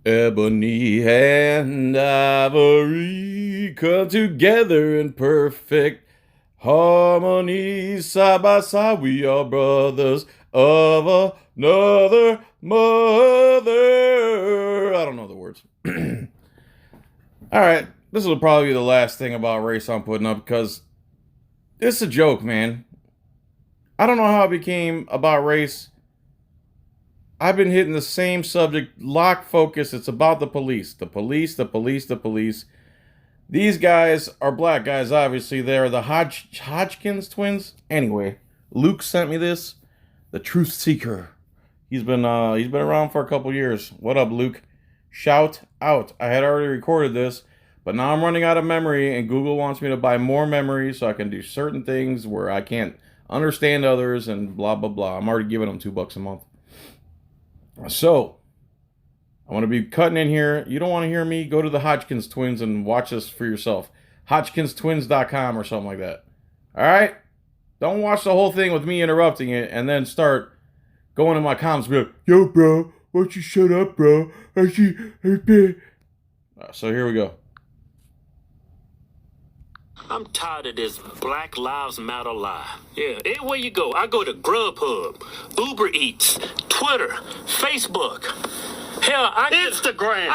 Ebony and ivory come together in perfect harmony. Side by side, we are brothers of another mother. I don't know the words. All right, this will probably be the last thing about race I'm putting up because it's a joke, man. I don't know how it became about race. I've been hitting the same subject, lock focus. It's about the police. The police, the police, the police. These guys are black guys, obviously. They're the Hodgkins twins. Anyway, Luke sent me this. The Truth Seeker. He's been around for a couple years. What up, Luke? Shout out. I had already recorded this, but now I'm running out of memory, and Google wants me to buy more memory so I can do certain things where I can't understand others and blah, blah, blah. I'm already giving them $2 a month. So, I want to be cutting in here. You don't want to hear me? Go to the Hodgkins twins and watch this for yourself. HodgkinsTwins.com or something like that. All right? Don't watch the whole thing with me interrupting it and then start going in my comments and be like, yo, bro, why don't you shut up, bro? So here we go. I'm tired of this Black Lives Matter lie. Yeah, everywhere you go, I go to Grubhub, Uber Eats, Twitter, Facebook. Hell, I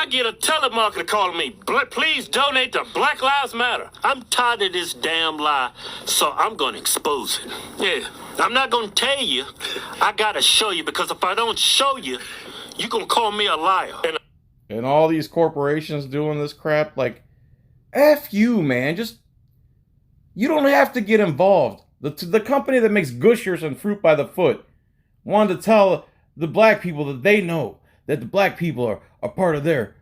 get a telemarketer calling me, please donate to Black Lives Matter. I'm tired of this damn lie, so I'm going to expose it. Yeah, I'm not going to tell you. I got to show you, because if I don't show you, you're going to call me a liar. And all these corporations doing this crap, like, F you, man. Just, you don't have to get involved. The company that makes Gushers and Fruit by the Foot wanted to tell the black people that they know that the black people are part of their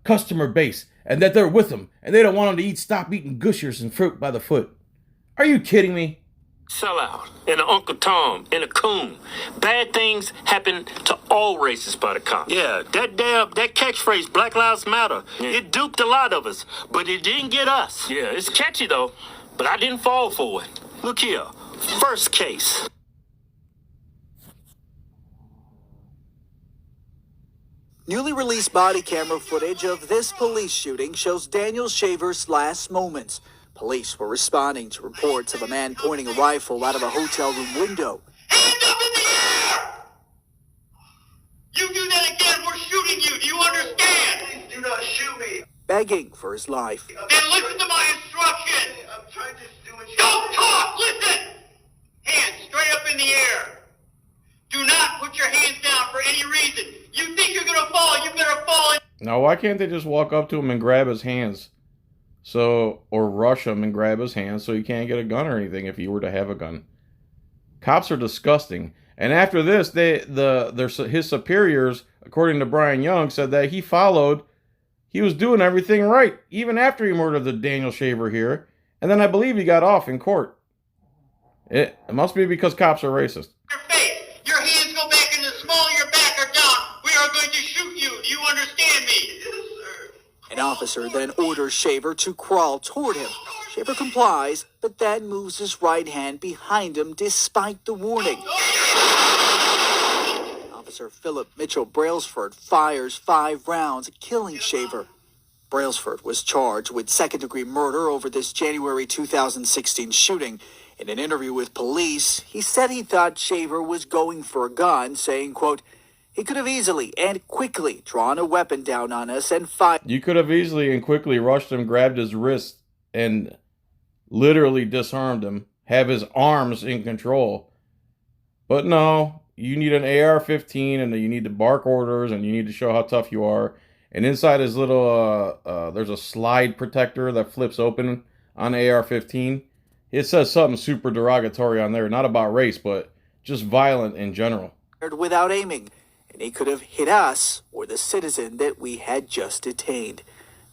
customer base and that they're with them and they don't want them to stop eating Gushers and Fruit by the Foot. Are you kidding me? Sellout and an Uncle Tom and a coon. Bad things happen to all races by the cops. Yeah, that catchphrase, Black Lives Matter, it duped a lot of us, but it didn't get us. Yeah, it's catchy though, but I didn't fall for it. Look here, first case. Newly released body camera footage of this police shooting shows Daniel Shaver's last moments. Police were responding to reports of a man pointing a rifle out of a hotel room window. Hands up in the air! You do that again, we're shooting you. Do you understand? Please do not shoot me. Begging for his life. Then listen to my instructions. I'm trying to do what you... Don't talk! Listen! Hands straight up in the air. Do not put your hands down for any reason. You think you're gonna fall, you better fall. Now, why can't they just walk up to him and grab his hands? Or rush him and grab his hands so he can't get a gun or anything if he were to have a gun. Cops are disgusting. And after this, his superiors, according to Brian Young, said that he was doing everything right, even after he murdered the Daniel Shaver here. And then I believe he got off in court. It must be because cops are racist. Your face, your hands go back in the small of your back or down. We are going to shoot you. Do you understand me? Yes, sir. An officer then orders Shaver to crawl toward him. Shaver complies, but then moves his right hand behind him despite the warning. Officer Philip Mitchell Brailsford fires 5 rounds, killing Shaver. Brailsford was charged with second-degree murder over this January 2016 shooting. In an interview with police, he said he thought Shaver was going for a gun, saying, quote, he could have easily and quickly drawn a weapon down on us and fired. You could have easily and quickly rushed him, grabbed his wrist, and literally disarmed him, have his arms in control. But no, you need an AR-15, and you need to bark orders, and you need to show how tough you are. And inside his little, there's a slide protector that flips open on AR-15. It says something super derogatory on there, not about race, but just violent in general. Without aiming, and he could have hit us or the citizen that we had just detained.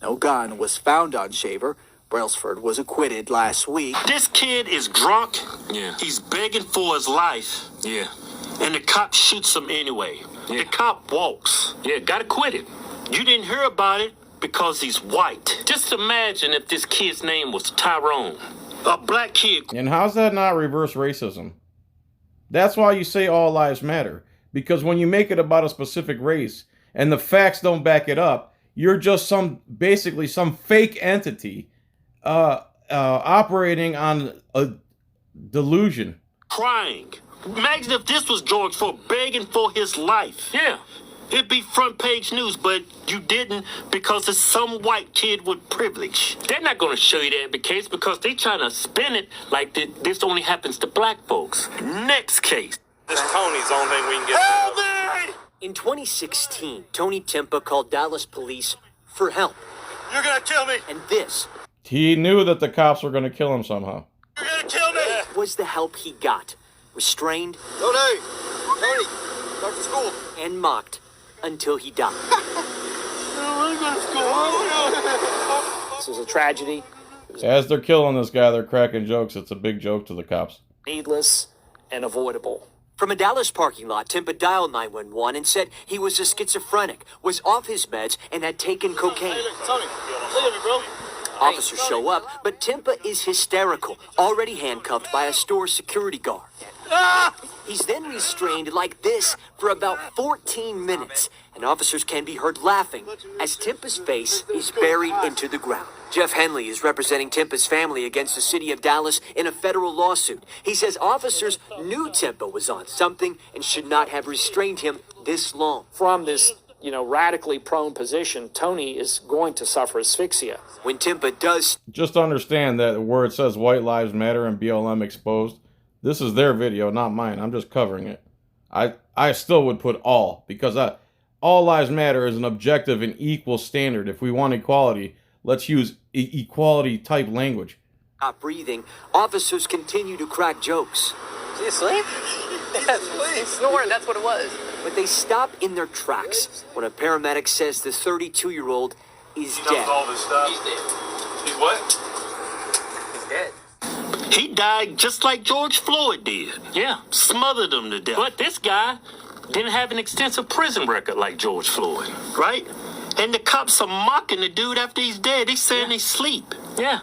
No gun was found on Shaver. Brailsford was acquitted last week. This kid is drunk. Yeah. He's begging for his life. Yeah. And the cop shoots him anyway. Yeah. The cop walks. Yeah, got acquitted. You didn't hear about it because he's white. Just imagine if this kid's name was Tyrone. A black kid. And how's that not reverse racism? That's why you say all lives matter. Because when you make it about a specific race, and the facts don't back it up, you're just basically some fake entity operating on a delusion. Crying. Imagine if this was George Floyd begging for his life. Yeah. It'd be front page news, but you didn't because it's some white kid with privilege. They're not going to show you that in the case because they're trying to spin it like this only happens to black folks. Next case. This Tony's the only thing we can get. Help me! In 2016, Tony Timpa called Dallas police for help. You're going to kill me. And this He knew that the cops were going to kill him somehow. You're going to kill me. was the help he got. Restrained Tony, start to school. and mocked until he died. This was a tragedy. As they're killing this guy, they're cracking jokes. It's a big joke to the cops. Needless and avoidable. From a Dallas parking lot, Timpa dialed 911 and said he was a schizophrenic, was off his meds, and had taken cocaine. Tony, look at me, bro. Officers show up, but Timpa is hysterical, already handcuffed by a store security guard. He's then restrained like this for about 14 minutes, and officers can be heard laughing as Timpa's face is buried into the ground. Jeff Henley is representing Timpa's family against the city of Dallas in a federal lawsuit. He says officers knew Timpa was on something and should not have restrained him this long. From this, radically prone position, Tony is going to suffer asphyxia. When Timpa does Just understand that where it says White Lives Matter and BLM exposed, this is their video, not mine. I'm just covering it. I still would put all, because all lives matter is an objective and equal standard. If we want equality, let's use equality type language. stop breathing, officers continue to crack jokes. Is he asleep? Yes, please. Snoring, that's what it was. But they stop in their tracks when a paramedic says the 32-year-old is dead. All this stuff. He's dead. He's what? He's dead. He died just like George Floyd did. Yeah, smothered him to death. But this guy didn't have an extensive prison record like George Floyd, right? And the cops are mocking the dude after he's dead. They saying he's asleep. Yeah.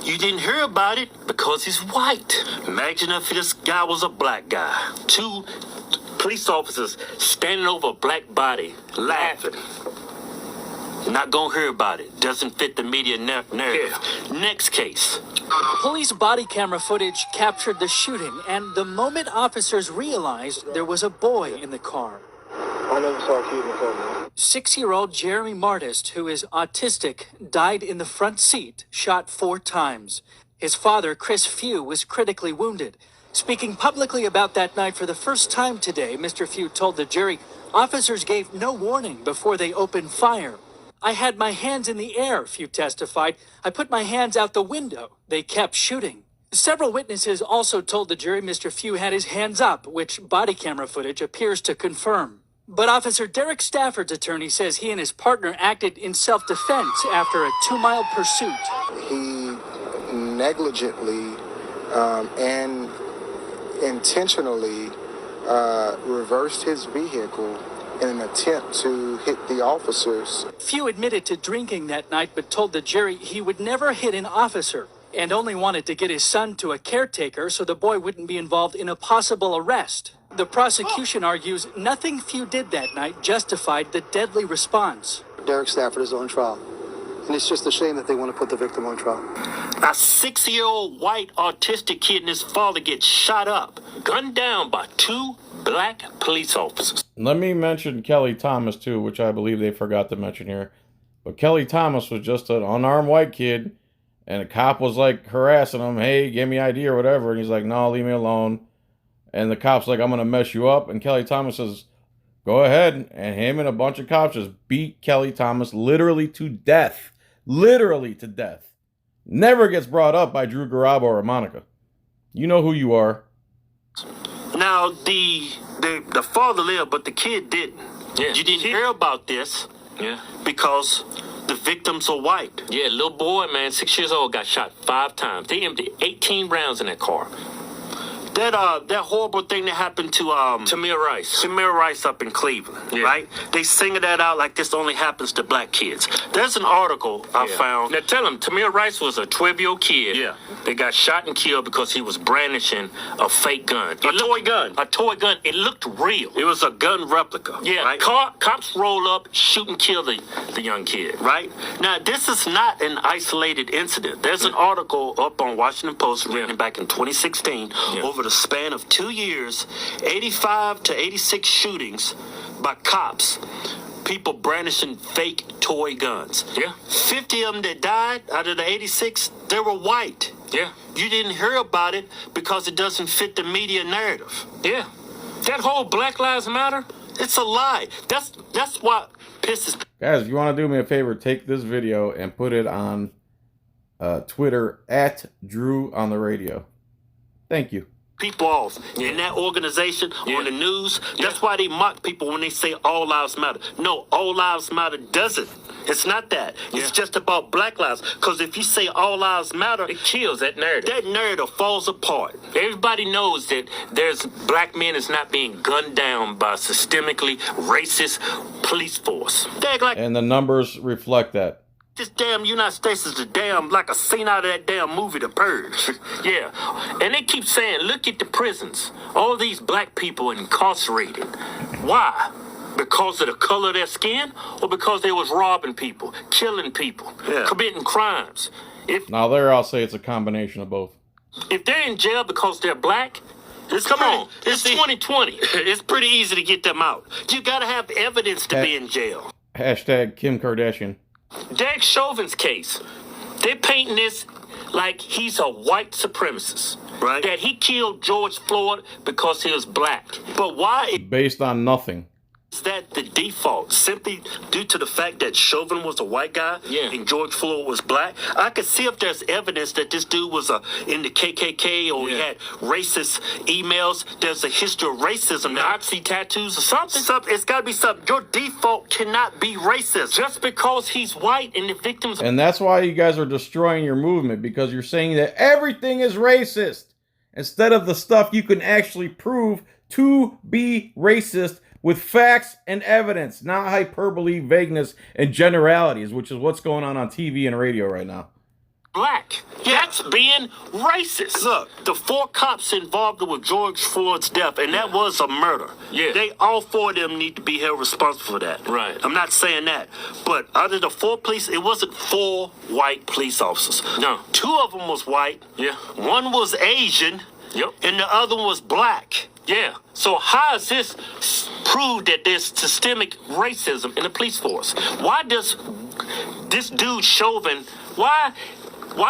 You didn't hear about it because he's white. Imagine if this guy was a black guy. 2 police officers standing over a black body, laughing. You're not gonna hear about it. Doesn't fit the media narrative. Next case. Police body camera footage captured the shooting, and the moment officers realized there was a boy in the car. I never saw a kid before, man. 6-year-old Jeremy Martist, who is autistic, died in the front seat, shot 4 times. His father, Chris Few, was critically wounded. Speaking publicly about that night for the first time today, Mr. Few told the jury officers gave no warning before they opened fire. I had my hands in the air, Few testified. I put my hands out the window. They kept shooting. Several witnesses also told the jury Mr. Few had his hands up, which body camera footage appears to confirm. But Officer Derek Stafford's attorney says he and his partner acted in self-defense after a 2-mile pursuit. He negligently and intentionally reversed his vehicle in an attempt to hit the officers. Few admitted to drinking that night, but told the jury he would never hit an officer and only wanted to get his son to a caretaker so the boy wouldn't be involved in a possible arrest. The prosecution argues nothing Few did that night justified the deadly response. Derek Stafford is on trial, and it's just a shame that they want to put the victim on trial. A 6-year-old white autistic kid and his father get shot up, gunned down by 2 black police officers. Let me mention Kelly Thomas, too, which I believe they forgot to mention here. But Kelly Thomas was just an unarmed white kid, and a cop was, like, harassing him. Hey, give me ID or whatever. And he's like, no, leave me alone. And the cop's like, I'm going to mess you up. And Kelly Thomas says, go ahead. And him and a bunch of cops just beat Kelly Thomas literally to death. Literally to death. Never gets brought up by Drew Garabo or Monica. You know who you are. Now, the father lived, but the kid didn't. Yeah. You didn't hear about this. Yeah. Because the victims are white. Yeah, little boy, man, 6 years old, got shot 5 times. They emptied 18 rounds in that car. that horrible thing that happened to Tamir Rice up in Cleveland, right? They singing that out like this only happens to black kids. There's an article I found. Now tell him Tamir Rice was a 12-year-old kid. Yeah. They got shot and killed because he was brandishing a fake gun. A toy gun. It looked real. It was a gun replica. Yeah. Right? Cops roll up, shoot and kill the young kid, right? Now, this is not an isolated incident. There's an article up on Washington Post written back in 2016. Over the span of 2 years, 85 to 86 shootings by cops, people brandishing fake toy guns. Yeah. 50 of them that died out of the 86, they were white. Yeah. You didn't hear about it because it doesn't fit the media narrative. Yeah. That whole Black Lives Matter, it's a lie. That's what pisses me. Guys, if you want to do me a favor, take this video and put it on Twitter at Drew on the radio. Thank you. People off in that organization on the news. That's why they mock people when they say all lives matter. No, all lives matter doesn't. It's not that. It's just about black lives. Because if you say all lives matter, it kills that narrative. That narrative falls apart. Everybody knows that there's black men is not being gunned down by systemically racist police force. And the numbers reflect that. This damn United States is like a scene out of that damn movie, The Purge. Yeah. And they keep saying, look at the prisons. All these black people incarcerated. Why? Because of the color of their skin or because they was robbing people, killing people, committing crimes? Now there I'll say it's a combination of both. If they're in jail because they're black, it's 2020. It's pretty easy to get them out. You got to have evidence to be in jail. Hashtag Kim Kardashian. Derek Chauvin's case, they're painting this like he's a white supremacist, right? That he killed George Floyd because he was black. But why? Based on nothing. Is that the default? Simply due to the fact that Chauvin was a white guy and George Floyd was black? I could see if there's evidence that this dude was in the KKK or he had racist emails. There's a history of racism, Nazi tattoos or something. It's got to be something. Your default cannot be racist just because he's white and the victims. And that's why you guys are destroying your movement, because you're saying that everything is racist instead of the stuff you can actually prove to be racist with facts and evidence, not hyperbole, vagueness, and generalities, which is what's going on TV and radio right now. Black. That's being racist. Look, the 4 cops involved with George Floyd's death, and that was a murder. Yeah. All 4 of them need to be held responsible for that. Right. I'm not saying that. But out of the 4 police, it wasn't 4 white police officers. No. 2 of them was white. Yeah. 1 was Asian. Yep. And the other one was black. Yeah. So how is this prove that there's systemic racism in the police force? Why does this dude Chauvin, why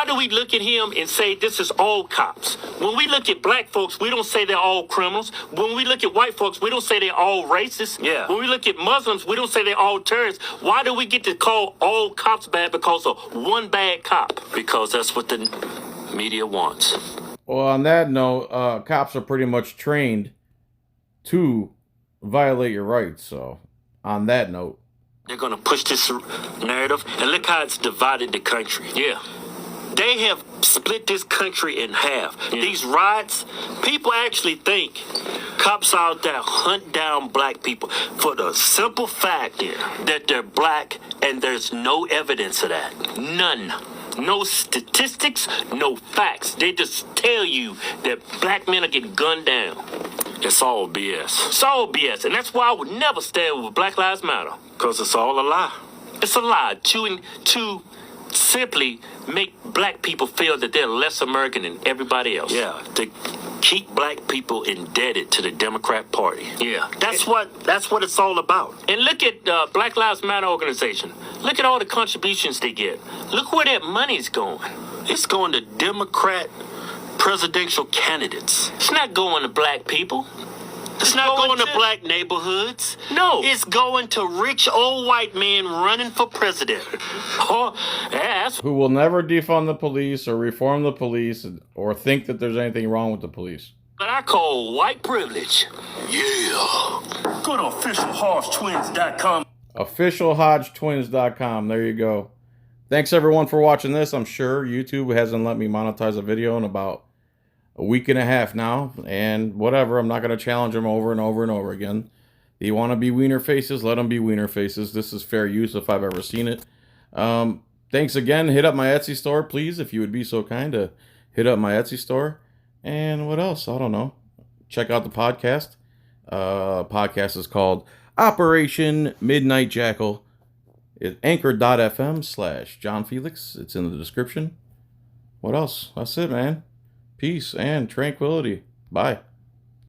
do we look at him and say this is all cops? When we look at black folks, we don't say they're all criminals. When we look at white folks, we don't say they're all racist. Yeah. When we look at Muslims, we don't say they're all terrorists. Why do we get to call all cops bad because of one bad cop? Because that's what the media wants. Well, on that note, cops are pretty much trained to violate your rights. So, on that note, they're going to push this narrative, and look how it's divided the country. Yeah. They have split this country in half. Yeah. These riots, people actually think cops out there hunt down black people for the simple fact that they're black, and there's no evidence of that. None. No statistics, no facts. They just tell you that black men are getting gunned down. It's all BS. It's all BS. And that's why I would never stand with Black Lives Matter. Because it's all a lie. It's a lie to simply make black people feel that they're less American than everybody else. Yeah, to keep black people indebted to the Democrat Party. Yeah, that's what it's all about. And look at Black Lives Matter organization. Look at all the contributions they get. Look where that money's going. It's going to Democrat presidential candidates. It's not going to black people. It's not going to black neighborhoods. No. It's going to rich old white men running for president. Who will never defund the police or reform the police or think that there's anything wrong with the police. What I call white privilege. Yeah. Go to officialhodgetwins.com. Officialhodgetwins.com. There you go. Thanks everyone for watching this. I'm sure YouTube hasn't let me monetize a video in about a week and a half now, and whatever. I'm not going to challenge them over and over and over again. You want to be wiener faces? Let them be wiener faces. This is fair use if I've ever seen it. Thanks again. Hit up my Etsy store, please, if you would be so kind to hit up my Etsy store. And what else? I don't know. Check out the podcast. Podcast is called Operation Midnight Jackal. It's anchor.fm/John Felix. It's in the description. What else? That's it, man. Peace and tranquility. Bye.